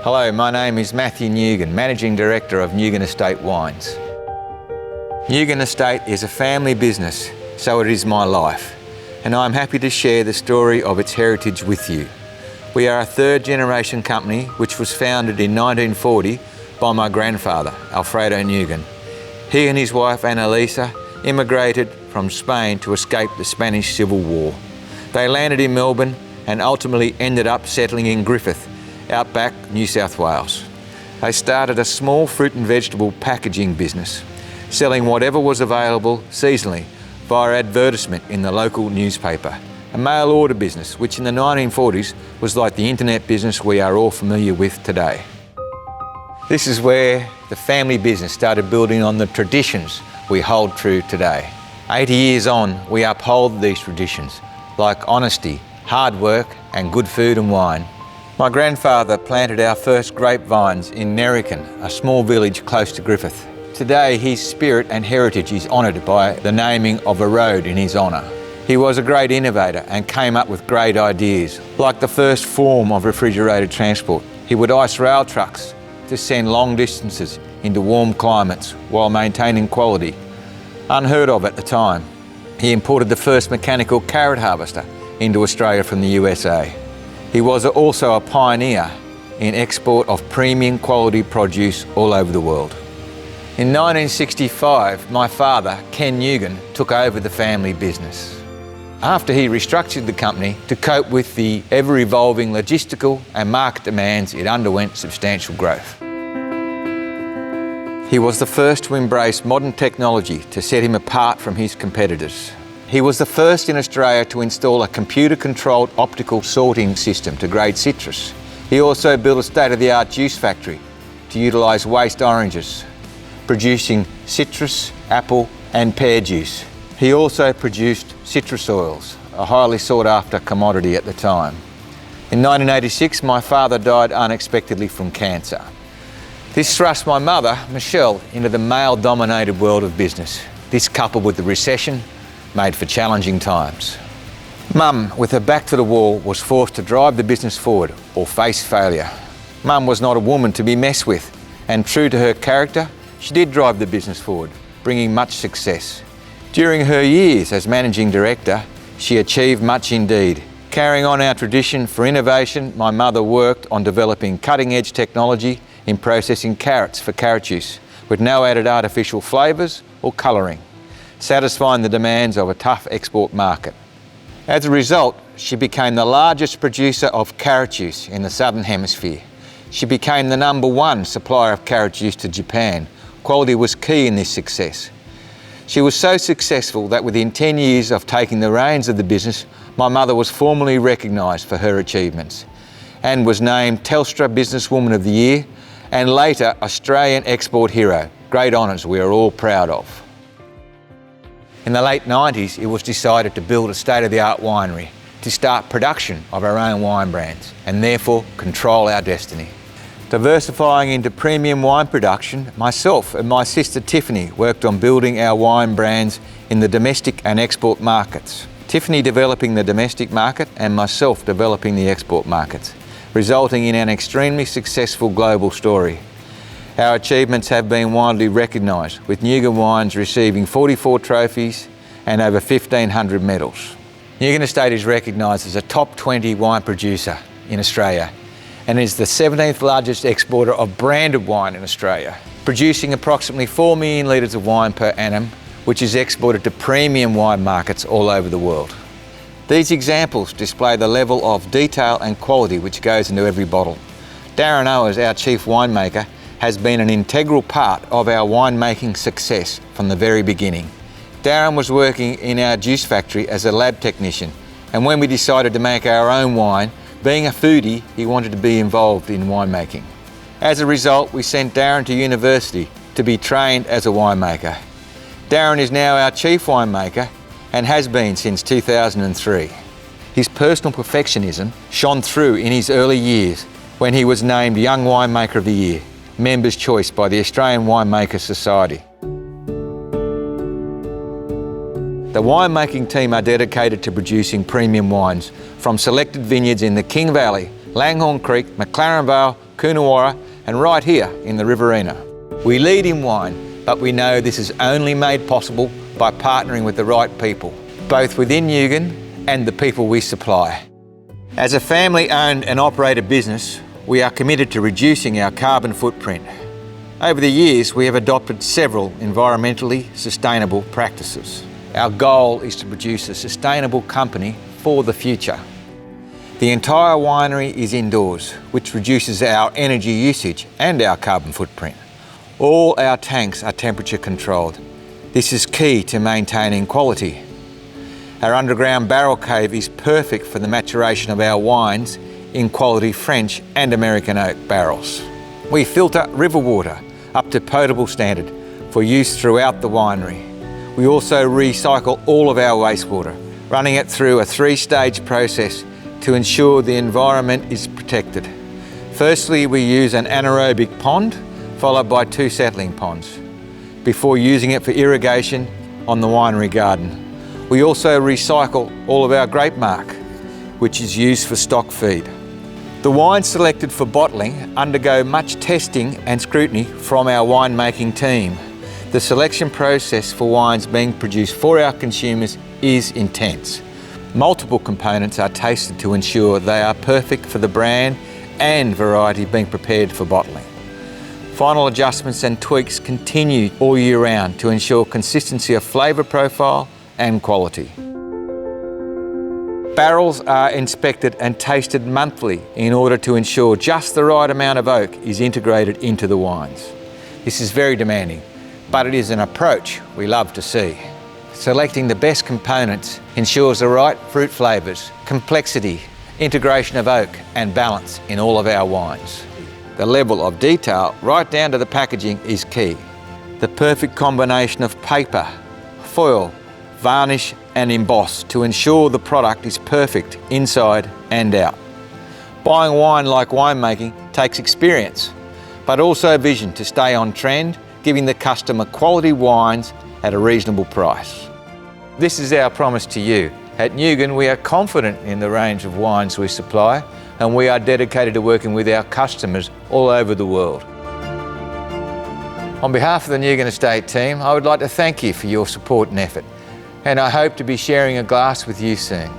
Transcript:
Hello, my name is Matthew Nugan, Managing Director of Nugan Estate Wines. Nugan Estate is a family business, so it is my life, and I'm happy to share the story of its heritage with you. We are a third generation company which was founded in 1940 by my grandfather, Alfredo Nugan. He and his wife Annalisa immigrated from Spain to escape the Spanish Civil War. They landed in Melbourne and ultimately ended up settling in Griffith, outback New South Wales. They started a small fruit and vegetable packaging business, selling whatever was available seasonally via advertisement in the local newspaper. A mail order business, which in the 1940s was like the internet business we are all familiar with today. This is where the family business started building on the traditions we hold true today. 80 years on, we uphold these traditions, like honesty, hard work and good food and wine. My grandfather planted our first grapevines in Nerrican, a small village close to Griffith. Today, his spirit and heritage is honoured by the naming of a road in his honour. He was a great innovator and came up with great ideas, like the first form of refrigerated transport. He would ice rail trucks to send long distances into warm climates while maintaining quality, unheard of at the time. He imported the first mechanical carrot harvester into Australia from the USA. He was also a pioneer in export of premium quality produce all over the world. In 1965, my father, Ken Nugan, took over the family business. After he restructured the company to cope with the ever-evolving logistical and market demands, it underwent substantial growth. He was the first to embrace modern technology to set him apart from his competitors. He was the first in Australia to install a computer-controlled optical sorting system to grade citrus. He also built a state-of-the-art juice factory to utilise waste oranges, producing citrus, apple and pear juice. He also produced citrus oils, a highly sought-after commodity at the time. In 1986, my father died unexpectedly from cancer. This thrust my mother, Michelle, into the male-dominated world of business. This, coupled with the recession, made for challenging times. Mum, with her back to the wall, was forced to drive the business forward or face failure. Mum was not a woman to be messed with, and true to her character, she did drive the business forward, bringing much success. During her years as Managing Director, she achieved much indeed. Carrying on our tradition for innovation, my mother worked on developing cutting-edge technology in processing carrots for carrot juice, with no added artificial flavours or colouring, satisfying the demands of a tough export market. As a result, she became the largest producer of carrot juice in the Southern Hemisphere. She became the #1 supplier of carrot juice to Japan. Quality was key in this success. She was so successful that within 10 years of taking the reins of the business, my mother was formally recognised for her achievements and was named Telstra Businesswoman of the Year and later Australian Export Hero. Great honours we are all proud of. In the late 90s, it was decided to build a state-of-the-art winery to start production of our own wine brands and therefore control our destiny. Diversifying into premium wine production, myself and my sister Tiffany worked on building our wine brands in the domestic and export markets. Tiffany developing the domestic market and myself developing the export markets, resulting in an extremely successful global story. Our achievements have been widely recognised, with Nugan Wines receiving 44 trophies and over 1,500 medals. Nugan Estate is recognised as a top 20 wine producer in Australia and is the 17th largest exporter of branded wine in Australia, producing approximately 4 million litres of wine per annum, which is exported to premium wine markets all over the world. These examples display the level of detail and quality which goes into every bottle. Darren Owers, our chief winemaker, has been an integral part of our winemaking success from the very beginning. Darren was working in our juice factory as a lab technician, and when we decided to make our own wine, being a foodie, he wanted to be involved in winemaking. As a result, we sent Darren to university to be trained as a winemaker. Darren is now our chief winemaker and has been since 2003. His personal perfectionism shone through in his early years when he was named Young Winemaker of the Year, Members' Choice by the Australian Winemaker Society. The winemaking team are dedicated to producing premium wines from selected vineyards in the King Valley Langhorne Creek, McLaren Vale, Coonawarra, and right here in the Riverina. We lead in wine, but we know this is only made possible by partnering with the right people, both within Nugan and the people we supply. As a family-owned and operated business, we are committed to reducing our carbon footprint. Over the years, we have adopted several environmentally sustainable practices. Our goal is to produce a sustainable company for the future. The entire winery is indoors, which reduces our energy usage and our carbon footprint. All our tanks are temperature controlled. This is key to maintaining quality. Our underground barrel cave is perfect for the maturation of our wines in quality French and American oak barrels. We filter river water up to potable standard for use throughout the winery. We also recycle all of our wastewater, running it through a 3-stage process to ensure the environment is protected. Firstly, we use an anaerobic pond, followed by 2 settling ponds, before using it for irrigation on the winery garden. We also recycle all of our grape marc, which is used for stock feed. The wines selected for bottling undergo much testing and scrutiny from our winemaking team. The selection process for wines being produced for our consumers is intense. Multiple components are tasted to ensure they are perfect for the brand and variety being prepared for bottling. Final adjustments and tweaks continue all year round to ensure consistency of flavour profile and quality. Barrels are inspected and tasted monthly in order to ensure just the right amount of oak is integrated into the wines. This is very demanding, but it is an approach we love to see. Selecting the best components ensures the right fruit flavours, complexity, integration of oak and balance in all of our wines. The level of detail right down to the packaging is key. The perfect combination of paper, foil, varnish and emboss to ensure the product is perfect inside and out. Buying wine like winemaking takes experience, but also vision to stay on trend, giving the customer quality wines at a reasonable price. This is our promise to you. At Nugan, we are confident in the range of wines we supply, and we are dedicated to working with our customers all over the world. On behalf of the Nugan Estate team, I would like to thank you for your support and effort, and I hope to be sharing a glass with you soon.